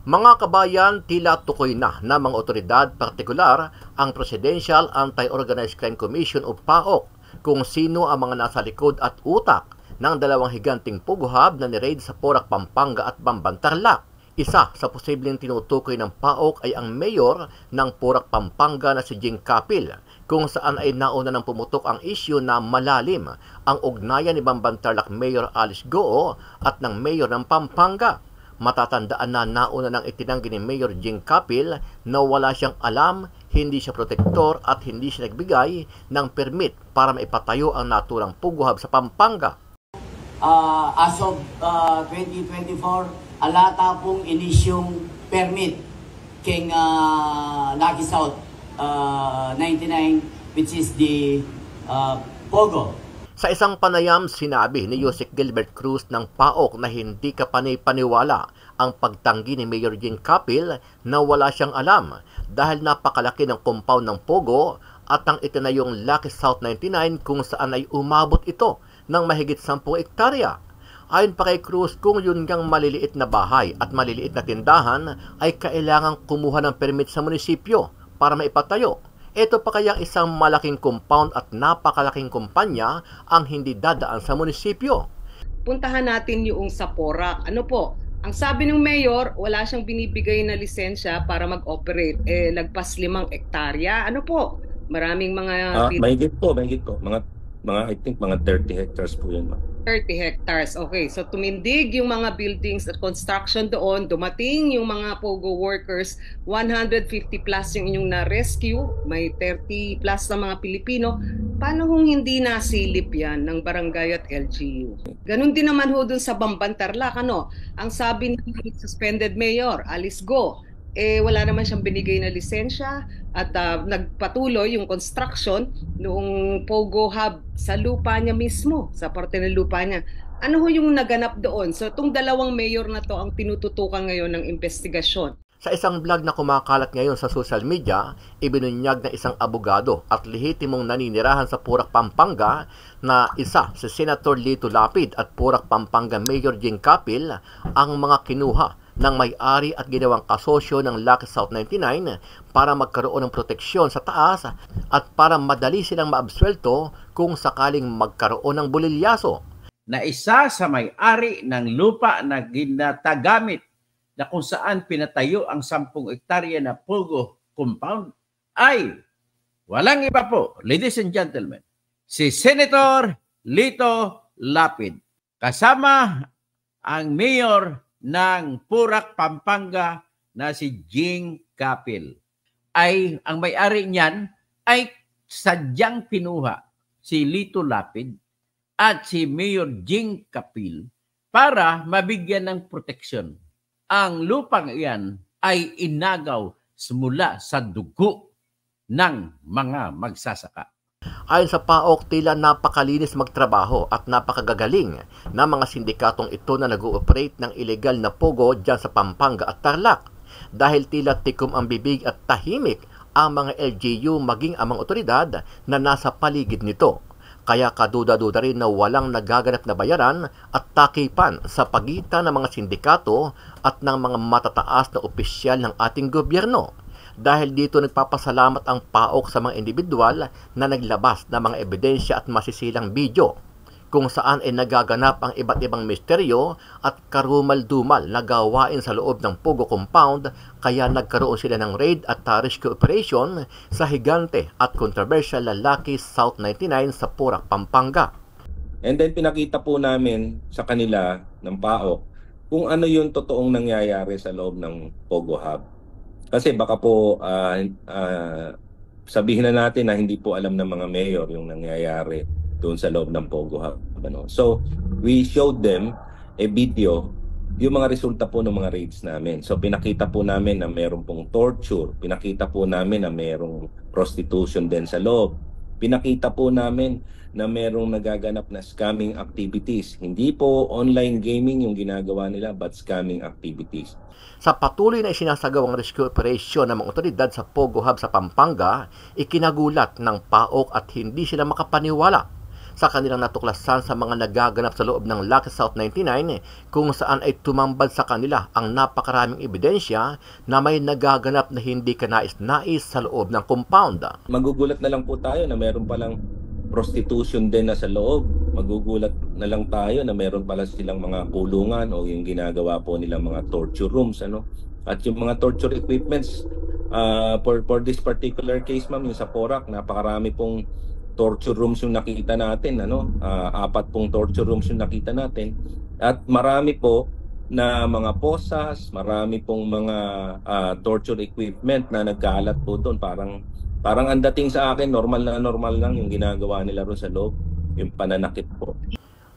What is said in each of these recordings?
Mga kabayan, tila tukoy na ng mga otoridad, partikular ang Presidential Anti-Organized Crime Commission o PAOK, kung sino ang mga nasa likod at utak ng dalawang higanting puguhab na ni-raid sa Porac, Pampanga at Bamban, Tarlac. Isa sa posibleng tinutukoy ng PAOK ay ang mayor ng Porac, Pampanga na si Jing Capil, kung saan ay nauna nang pumutok ang isyu na malalim ang ugnayan ni Bamban Tarlac Mayor Alice Goo at ng mayor ng Pampanga. Matatandaan na nauna nang itinanggi ni Mayor Jing Capil na wala siyang alam, hindi siya protektor at hindi siya nagbigay ng permit para maipatayo ang naturang puguhab sa Pampanga. As of 2024, alata pong inisyong permit king Lucky South 99, which is the Pogo. Sa isang panayam, sinabi ni Yusek Gilbert Cruz ng PAOK na hindi kapanay-paniwala ang pagtanggi ni Mayor Jing Capil na wala siyang alam dahil napakalaki ng compound ng Pogo at ang itinayong Lucky South 99 kung saan ay umabot ito ng mahigit 10 hektarya. Ayon pa kay Cruz, kung yun ngang maliliit na bahay at maliliit na tindahan ay kailangang kumuha ng permit sa munisipyo para maipatayo. Ito pa kaya isang malaking compound at napakalaking kumpanya ang hindi dadaan sa munisipyo. Puntahan natin yung sa Porac. Ano po? Ang sabi ng mayor, wala siyang binibigay na lisensya para mag-operate. Lagpas 5 hektarya. Ano po? Maraming mga... mahigit po. I think mga 30 hectares po yun. 30 hectares. Okay, so tumindig yung mga buildings at construction doon, dumating yung mga Pogo workers, 150 plus yung inyong na-rescue, may 30 plus na mga Pilipino. Paano kung hindi nasilip yan ng barangay at LGU? Ganun din naman ho dun sa Bamban, Tarlac, ano? Ang sabi ng suspended mayor, Alice Goo, wala naman siyang binigay na lisensya at nagpatuloy yung construction noong Pogo Hub sa lupa niya mismo, sa parte ng lupa niya. Ano ho yung naganap doon? So itong dalawang mayor na to ang tinututukan ngayon ng investigasyon. Sa isang vlog na kumakalat ngayon sa social media, ibinunyag na isang abogado at lehitimong naninirahan sa Porac, Pampanga na isa si Senator Lito Lapid at Porac, Pampanga Mayor Jing Capil ang mga kinuha ng may-ari at ginawang kasosyo ng Lucky South 99 para magkaroon ng proteksyon sa taas at para madali silang maabsuelto kung sakaling magkaroon ng bulilyaso. Na isa sa may-ari ng lupa na ginatagamit na kung saan pinatayo ang 10 hektarya na Pogo compound ay walang iba po, ladies and gentlemen, si Senator Lito Lapid kasama ang mayor ng Porac, Pampanga na si Jing Capil. Ay ang may-ari niyan ay sadyang pinuha si Lito Lapid at si Mayor Jing Capil para mabigyan ng proteksyon. Ang lupang iyan ay inagaw simula sa dugo ng mga magsasaka. Ayon sa PAOK, tila napakalinis magtrabaho at napakagagaling ng mga sindikatong ito na nag-ooperate ng ilegal na Pogo dyan sa Pampanga at Tarlac. Dahil tila tikom ang bibig at tahimik ang mga LGU maging ang mga otoridad na nasa paligid nito. Kaya kaduda-duda rin na walang nagaganap na bayaran at takipan sa pagitan ng mga sindikato at ng mga matataas na opisyal ng ating gobyerno. Dahil dito nagpapasalamat ang PAOK sa mga individual na naglabas ng mga ebidensya at masisilang video kung saan ay nagaganap ang iba't ibang misteryo at karumal-dumal na gawain sa loob ng Pogo compound, kaya nagkaroon sila ng raid at rescue operation sa higante at controversial na Lucky South 99 sa Porac, Pampanga. And then pinakita po namin sa kanila ng PAOK kung ano yung totoong nangyayari sa loob ng Pogo Hub. Kasi baka po sabihin na natin na hindi po alam ng mga mayor yung nangyayari doon sa loob ng Pogo Hub. So, we showed them a video, yung mga resulta po ng mga raids namin. So, pinakita po namin na mayroon pong torture. Pinakita po namin na mayroong prostitution din sa loob. Pinakita po namin na mayroong nagaganap na scamming activities. Hindi po online gaming yung ginagawa nila, but scamming activities. Sa patuloy na isinasagawang rescue operation ng mga otoridad sa Pogo Hub sa Pampanga, ikinagulat ng PAOK at hindi sila makapaniwala sa kanilang natuklasan sa mga nagaganap sa loob ng Lucky South 99 kung saan ay tumambad sa kanila ang napakaraming ebidensya na may nagaganap na hindi kanais-nais sa loob ng compound. Magugulat na lang po tayo na meron palang prostitution din na sa loob. Magugulat na lang tayo na meron pala silang mga kulungan o yung ginagawa po nilang mga torture rooms, ano. At yung mga torture equipments, for this particular case, ma'am, yung sa Porac, napakarami pong torture rooms yung nakita natin, ano. 4 pong torture rooms yung nakita natin. At marami po na mga posas, marami pong mga torture equipment na nagkalat po doon. Parang ang dating sa akin, normal lang yung ginagawa nila ron sa loob, yung pananakit po.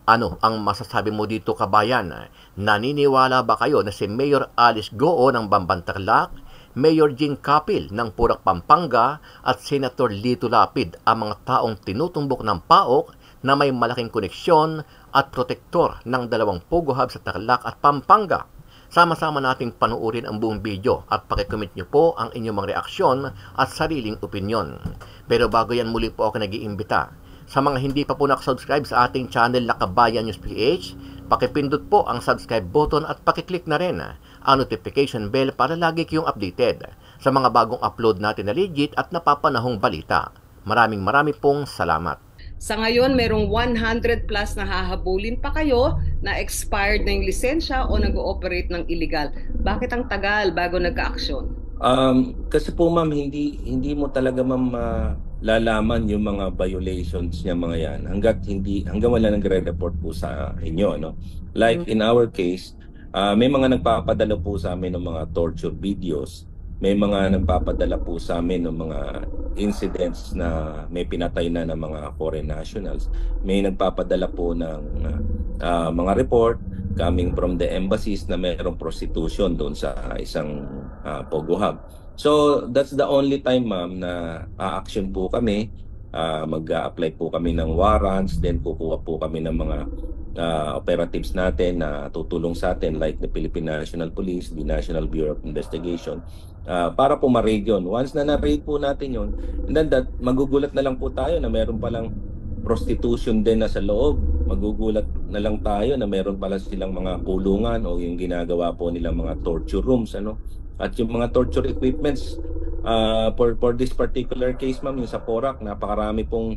Ano ang masasabi mo dito, kabayan? Naniniwala ba kayo na si Mayor Alice Goo ng Bamban Tarlac, Mayor Jing Capil ng Porac Pampanga at Senator Lito Lapid ang mga taong tinutumbok ng PAOK na may malaking koneksyon at protektor ng dalawang Pogo Hub sa Tarlac at Pampanga? Sama-sama nating panuorin ang buong video at pakicomment nyo po ang inyong mga reaksyon at sariling opinyon. Pero bago yan, muli po ako nag-iimbita. Sa mga hindi pa po nakasubscribe sa ating channel na Kabayan News PH, pakipindot po ang subscribe button at pakiclick na rin ang notification bell para lagi kayong updated sa mga bagong upload natin na legit at napapanahong balita. Maraming pong salamat. Sa ngayon, merong 100 plus na hahabulin pa kayo na expired na yung lisensya o nag-ooperate ng illegal. Bakit ang tagal bago nagka-aksyon? Kasi po, ma'am, hindi mo talaga, ma'am, lalaman yung mga violations niya, mga yan hanggang wala nagre-report po sa inyo, no? Like in our case, may mga nagpapadala po sa amin ng mga torture videos, may mga nagpapadala po sa amin ng mga incidents na may pinatay na ng mga foreign nationals, may nagpapadala po ng mga report coming from the embassies na mayroong prostitution doon sa isang Pogo Hub. So that's the only time, ma'am, na a-action po kami. Mag-a-apply po kami ng warrants, then kukuha po kami ng mga operatives natin na tutulong sa atin like the Philippine National Police, the National Bureau of Investigation, para po ma-raid yun. Once na na-raid po natin yun, and then magugulat na lang po tayo na meron palang prostitution din na sa loob. Magugulat na lang tayo na meron pala silang mga kulungan o yung ginagawa po nilang mga torture rooms, ano. At yung mga torture equipments, for this particular case, ma'am, yung sa Porac, napakarami pong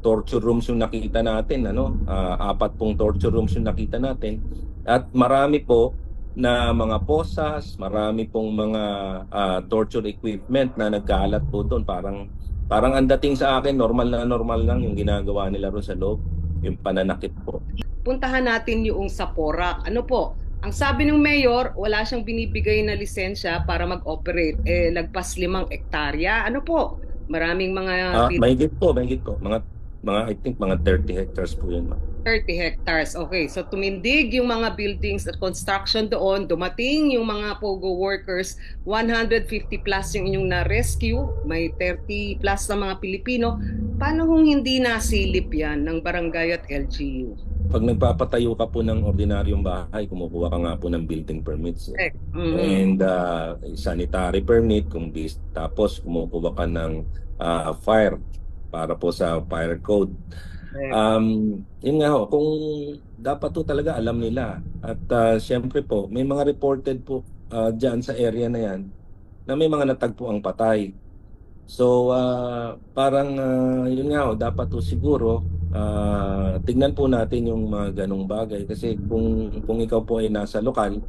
torture rooms yung nakita natin, ano. 4 pong torture rooms yung nakita natin. At marami po na mga posas, marami pong mga torture equipment na nagkalat po doon. Parang ang dating sa akin, normal lang yung ginagawa nila ron sa loob, yung pananakit po. Puntahan natin yung sa Porac. Ano po? Ang sabi ng mayor, wala siyang binibigay na lisensya para mag-operate. Lagpas 5 hektarya. Ano po? Maraming mga... Mahigit po. I think mga 30 hectares po yun, ma'am. 30 hectares. Okay. So tumindig yung mga buildings at construction doon. Dumating yung mga Pogo workers. 150 plus yung inyong na-rescue. May 30 plus na mga Pilipino. Paano kung hindi nasilip yan ng barangay at LGU? Pag nagpapatayo ka po ng ordinaryong bahay, kumukuha ka nga po ng building permits. And sanitary permit, tapos kumukuha ka ng fire para po sa fire code. Yun nga ho, kung dapat po talaga alam nila. At syempre po, may mga reported po dyan sa area na yan na may mga natagpo ang patay. So parang yun nga ho, dapat po siguro tignan po natin yung mga ganong bagay. Kasi kung ikaw po ay nasa lokal,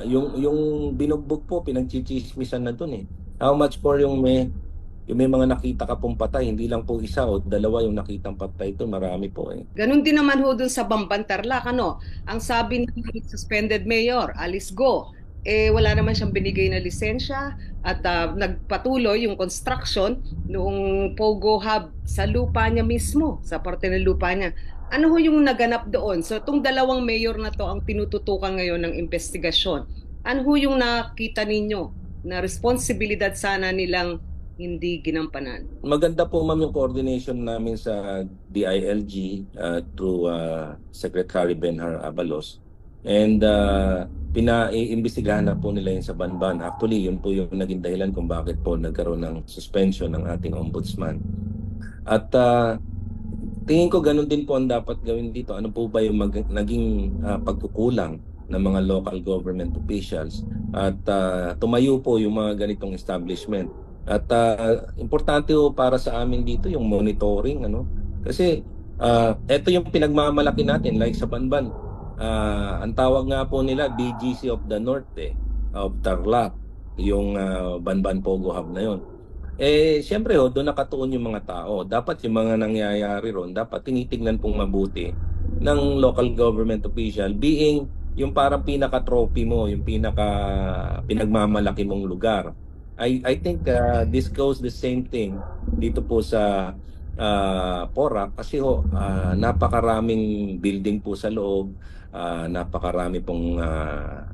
yung binugbog po, pinagchichismisan na dun eh. How much more yung may mga nakita ka pong patay, hindi lang po isa o dalawa yung nakitang patay ito, marami po eh. Ganun din naman ho dun sa Bamban Tarlac, ano? Ang sabi ng suspended mayor, Alice Goo, wala naman siyang binigay na lisensya at nagpatuloy yung construction noong Pogo Hub sa lupa niya mismo, sa parte ng lupa niya. Ano ho yung naganap doon? So itong dalawang mayor na to ang tinututukan ngayon ng investigasyon. Ano ho yung nakita ninyo na responsibilidad sana nilang hindi ginampanan? Maganda po, ma'am, yung coordination namin sa DILG through Secretary Benhar Abalos. And pinaiimbestigahan na po nila yun sa Banban. Actually, yun po yung naging dahilan kung bakit po nagkaroon ng suspension ng ating ombudsman. At tingin ko ganun din po ang dapat gawin dito. Ano po ba yung naging pagkukulang ng mga local government officials at tumayo po yung mga ganitong establishment. At importante po para sa amin dito yung monitoring, ano? Kasi ito yung pinagmamalaki natin, like sa Banban. Ang tawag nga po nila BGC of the North of Tarlac, yung Banban Pogo Hub na yon. Siyempre doon nakatuon yung mga tao. Dapat yung mga nangyayari ron, dapat tinitingnan pong mabuti ng local government official, being yung parang pinaka-trophy mo, yung pinagmamalaki mong lugar. I think this goes the same thing dito po sa Porac kasi napakaraming building po sa loob, napakarami pong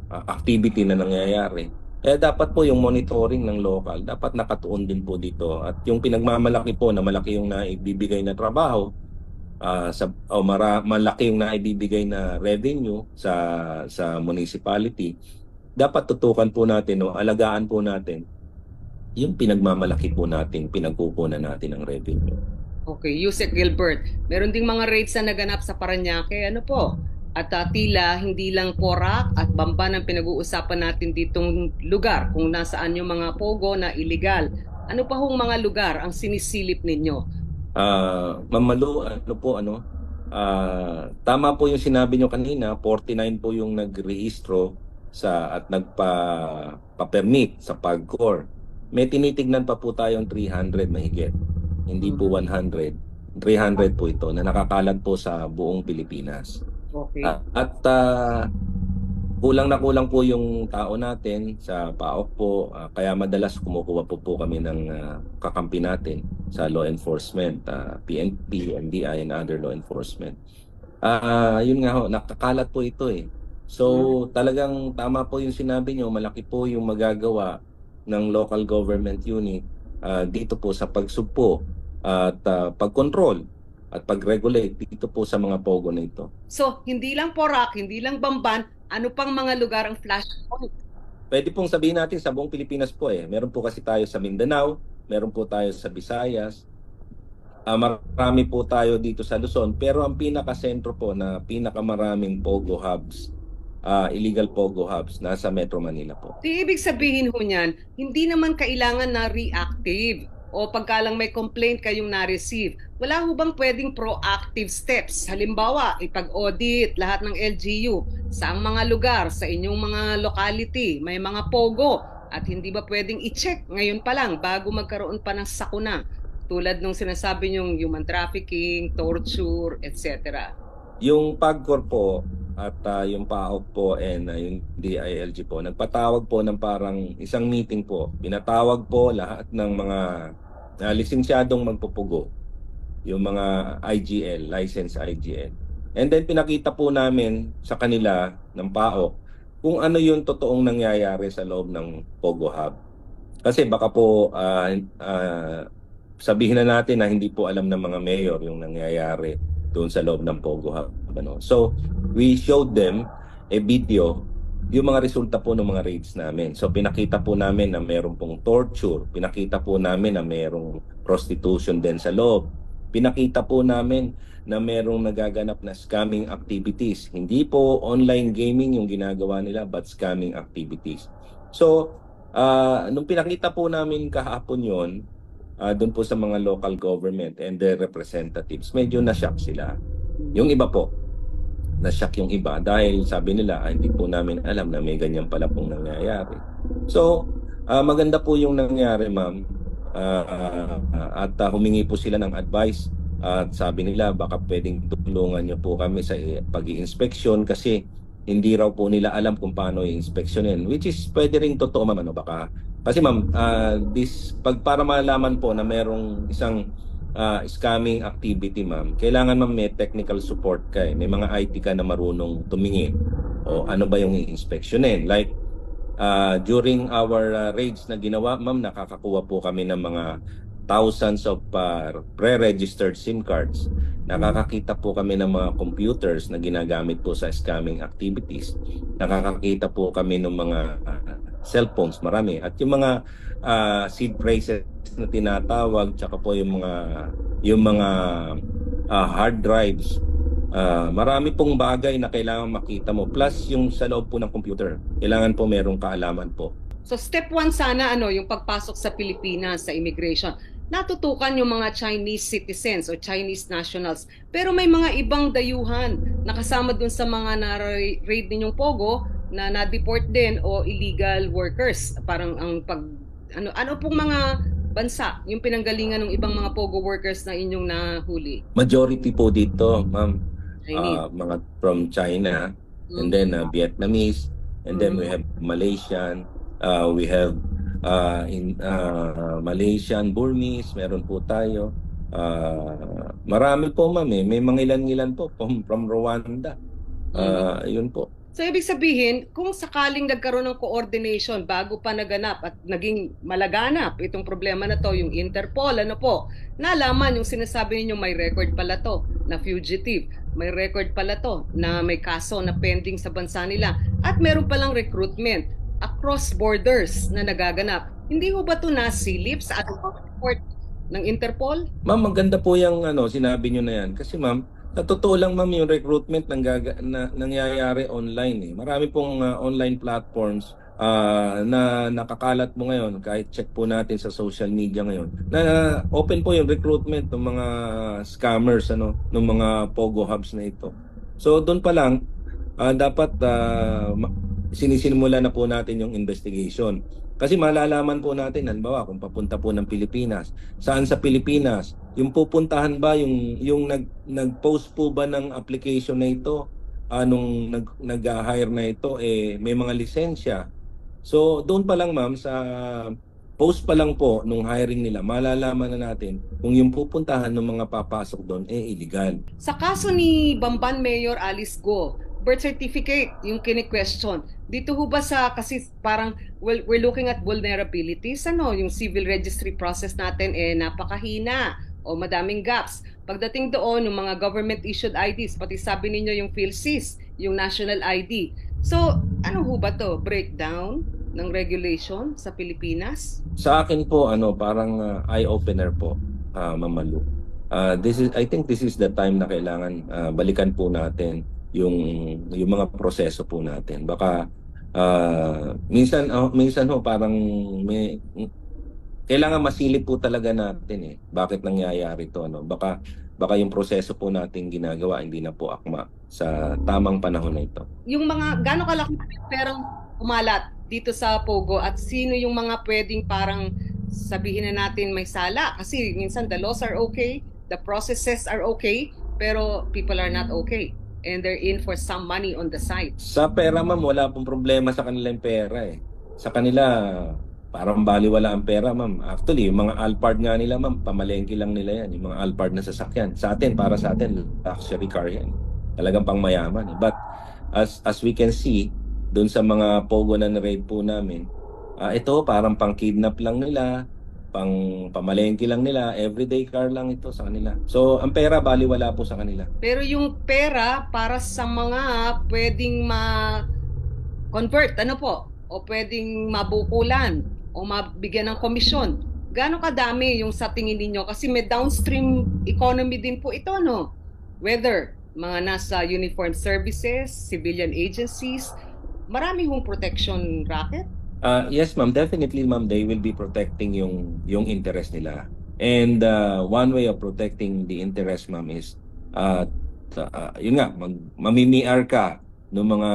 activity na nangyayari. Kaya dapat po yung monitoring ng local, dapat nakatuon din po dito. At yung pinagmamalaki po na malaki yung naibibigay na trabaho, malaki yung naibibigay na revenue sa municipality, dapat tutukan po natin, alagaan po natin yung pinagmamalaki po natin, pinagkukunan natin ng revenue. Okay, Yusek Gilbert, meron ding mga raids na naganap sa Parañaque. Ano po? At tila hindi lang Porac at Bamban ang pinag-uusapan natin ditong lugar kung nasaan yung mga pogo na illegal. Ano pa hong mga lugar ang sinisilip ninyo? Mamalu, tama po yung sinabi nyo kanina, 49 po yung nagrehistro at nagpa-permit sa PAGCOR. May tinitignan pa po tayong 300 mahigit. Hindi po 100. 300 po ito na nakakalat po sa buong Pilipinas. Okay. At kulang na kulang po yung tao natin sa PAOK po. Kaya madalas kumukuha po kami ng kakampi natin sa law enforcement, PNP, NBI, and other law enforcement. Yun nga ho, nakakalat po ito So talagang tama po yung sinabi nyo, malaki po yung magagawa ng local government unit dito po sa pagsugpo at pagkontrol at pag-regulate dito po sa mga pogo na ito. So, hindi lang Porac, hindi lang Bamban, ano pang mga lugar ang flashpoint? Pwede pong sabihin natin sa buong Pilipinas po Meron po kasi tayo sa Mindanao, meron po tayo sa Visayas, marami po tayo dito sa Luzon, pero ang pinaka-sentro po na pinakamaraming pogo hubs, illegal pogo hubs, nasa Metro Manila po. Ibig sabihin ho niyan, hindi naman kailangan na reactive o pagka lang may complaint kayong na-receive. Wala ho bang pwedeng proactive steps? Halimbawa, ipag-audit lahat ng LGU sa mga lugar, sa inyong mga locality, may mga pogo, at hindi ba pwedeng i-check ngayon pa lang bago magkaroon pa ng sakuna? Tulad nung sinasabi nyong human trafficking, torture, etc. Yung PAGCOR po at yung PAOK po and yung DILG po, nagpatawag po ng parang isang meeting po. Pinatawag po lahat ng mga lisensyadong magpupugo, yung mga IGL, licensed IGL. And then pinakita po namin sa kanila ng PAOK kung ano yung totoong nangyayari sa loob ng Pogo Hub. Kasi baka po sabihin na natin na hindi po alam ng mga mayor yung nangyayari doon sa loob ng Pogo Hub. So, we showed them a video, yung mga resulta po ng mga raids namin. So, pinakita po namin na meron pong torture. Pinakita po namin na merong prostitution din sa loob. Pinakita po namin na merong nagaganap na scamming activities. Hindi po online gaming yung ginagawa nila, but scamming activities. So, nung pinakita po namin kahapon yon, doon po sa mga local government and their representatives, medyo na-shock sila. Yung iba po, na-shock yung iba dahil sabi nila hindi po namin alam na may ganyan pala pong nangyayari. So, maganda po yung nangyari, ma'am. At humingi po sila ng advice at sabi nila baka pwedeng tulungan niyo po kami sa pag-i-inspection kasi hindi raw po nila alam kung paano i-inspeksyonin, which is pwede ring totoo, ma'am. Kasi ma'am, para malaman po na merong isang scamming activity, ma'am, kailangan ma'am may technical support ka May mga IT ka na marunong tumingin o ano ba yung i-inspeksyonin. Like, during our raids na ginawa, ma'am, nakakakuha po kami ng mga thousands of pre-registered SIM cards. Nakakakita po kami ng mga computers na ginagamit po sa scamming activities. Nakakakita po kami ng mga cellphones, marami. At yung mga seed phrases na tinatawag, tsaka po yung mga hard drives. Marami pong bagay na kailangan makita mo. Plus yung sa loob po ng computer. Kailangan po merong kaalaman po. So step 1 sana yung pagpasok sa Pilipinas sa immigration. Natutukan yung mga Chinese citizens o Chinese nationals. Pero may mga ibang dayuhan na kasama dun sa mga na-raid ninyong Pogo na na-deport din o illegal workers. Parang ang ano pong mga bansa yung pinanggalingan ng ibang mga Pogo workers na inyong nahuli? Majority po dito, ma'am, Chinese. mga from China, and then Vietnamese, and then we have Malaysian, we have Malaysian, Burmese, meron po tayo. Marami po, ma'am, may mga ilan-ilan po from Rwanda. Yun po. So ibig sabihin, kung sakaling nagkaroon ng coordination bago pa naganap at naging malaganap itong problema na to, yung Interpol, nalaman yung sinasabi ninyo may record pala to na fugitive, may record pala to na may kaso na pending sa bansa nila, at meron palang recruitment across borders na nagaganap. Hindi ho ba ito nasilip sa ating report ng Interpol? Ma'am, maganda po yung sinabi nyo na yan. Kasi ma'am, sa totoo lang ma'am, yung recruitment nangyayari online. Marami pong online platforms na nakakalat mo ngayon, kahit check po natin sa social media ngayon, na open po yung recruitment ng mga scammers, ng mga Pogo hubs na ito. So doon pa lang, dapat sinisimula na po natin yung investigation. Kasi malalaman po natin, halimbawa, kung papunta po ng Pilipinas, saan sa Pilipinas, yung pupuntahan ba, yung nag-post po ba ng application na ito, nung nag-hire na ito, may mga lisensya. So doon pa lang ma'am, sa post pa lang po nung hiring nila, malalaman na natin kung yung pupuntahan ng mga papasok doon illegal. Sa kaso ni Bamban Mayor Alice Go, birth certificate yung kini-question. Dito ho ba kasi parang we're looking at vulnerabilities, yung civil registry process natin napakahina o madaming gaps. Pagdating doon, yung mga government issued IDs, pati sabi ninyo yung PhilSys, yung national ID. So, ano ho ba to? Breakdown ng regulation sa Pilipinas? Sa akin po, parang eye-opener po, Ma'am Malu. I think this is the time na kailangan balikan po natin yung mga proseso po natin. Baka minsan ho parang kailangan masilip po talaga natin bakit nangyayari to, baka yung proseso po natin ginagawa hindi na po akma sa tamang panahon na ito. Yung mga gaano kalaki perang umalat dito sa Pogo, at sino yung mga pwedeng parang sabihin na natin may sala, kasi minsan the laws are okay, the processes are okay, pero people are not okay and they're in for some money on the side. Sa pera ma'am, wala pong problema sa kanila yung pera Sa kanila, parang baliwala ang pera ma'am. Actually, yung mga Alphard nga nila ma'am, pamalengke lang nila yan. Yung mga Alphard na sasakyan. Para sa atin, luxury car yan. Talagang pangmayaman. But as we can see, doon sa mga Pogo na na-raid po namin, ito parang pang-kidnap lang nila, pamalengke lang nila, everyday car lang ito sa kanila. So, ang pera baliwala po sa kanila. Pero yung pera para sa mga pwedeng ma-convert, o pwedeng mabukulan, o mabigyan ng komisyon, gaano kadami yung sa tingin ninyo? Kasi may downstream economy din po ito, Whether mga nasa uniformed services, civilian agencies, marami hong protection racket? Yes, ma'am. Definitely, ma'am, they will be protecting yung interest nila. And one way of protecting the interest, ma'am, is yun nga, mamimiar ka ng mga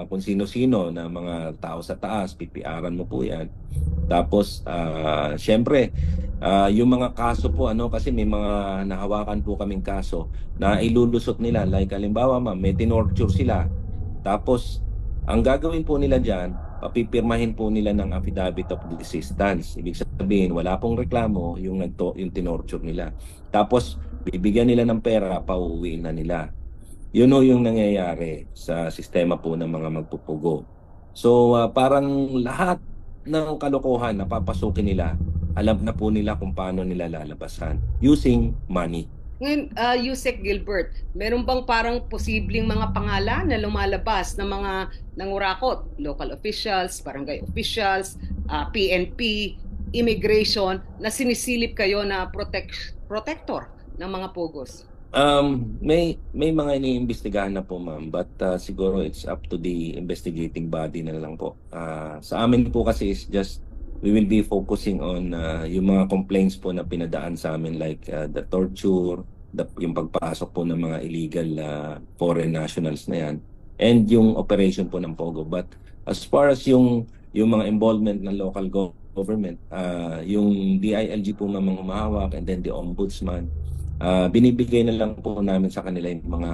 kung sino-sino na mga tao sa taas, PPR-an mo po yan. Tapos, syempre, yung mga kaso po, kasi may mga nahawakan po kaming kaso na ilulusot nila. Like, halimbawa, ma'am, may tinorture sila. Tapos, ang gagawin po nila dyan, papipirmahin po nila ng affidavit of desistance. Ibig sabihin, wala pong reklamo yung tinorture nila. Tapos, bibigyan nila ng pera, pauuwiin na nila. Yun yung nangyayari sa sistema po ng mga magpupugo. So, parang lahat ng kalokohan na papasukin nila, alam na po nila kung paano nila lalabasan using money. Ngayon, Yusek Gilbert, meron bang parang posibleng mga pangalan na lumalabas ng mga nangurakot? Local officials, barangay officials, PNP, immigration, na sinisilip kayo na protector ng mga Pogos? May mga iniimbestigahan na po, ma'am, but siguro it's up to the investigating body na lang po. Sa amin po kasi is just we will be focusing on yung mga complaints po na pinadaan sa amin, like the torture, yung pagpasok po ng mga illegal foreign nationals na yan, and yung operation po ng Pogo. But as far as yung mga involvement ng local government, yung DILG po mga humahawak, and then the ombudsman, binibigay na lang po namin sa kanila yung mga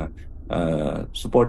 support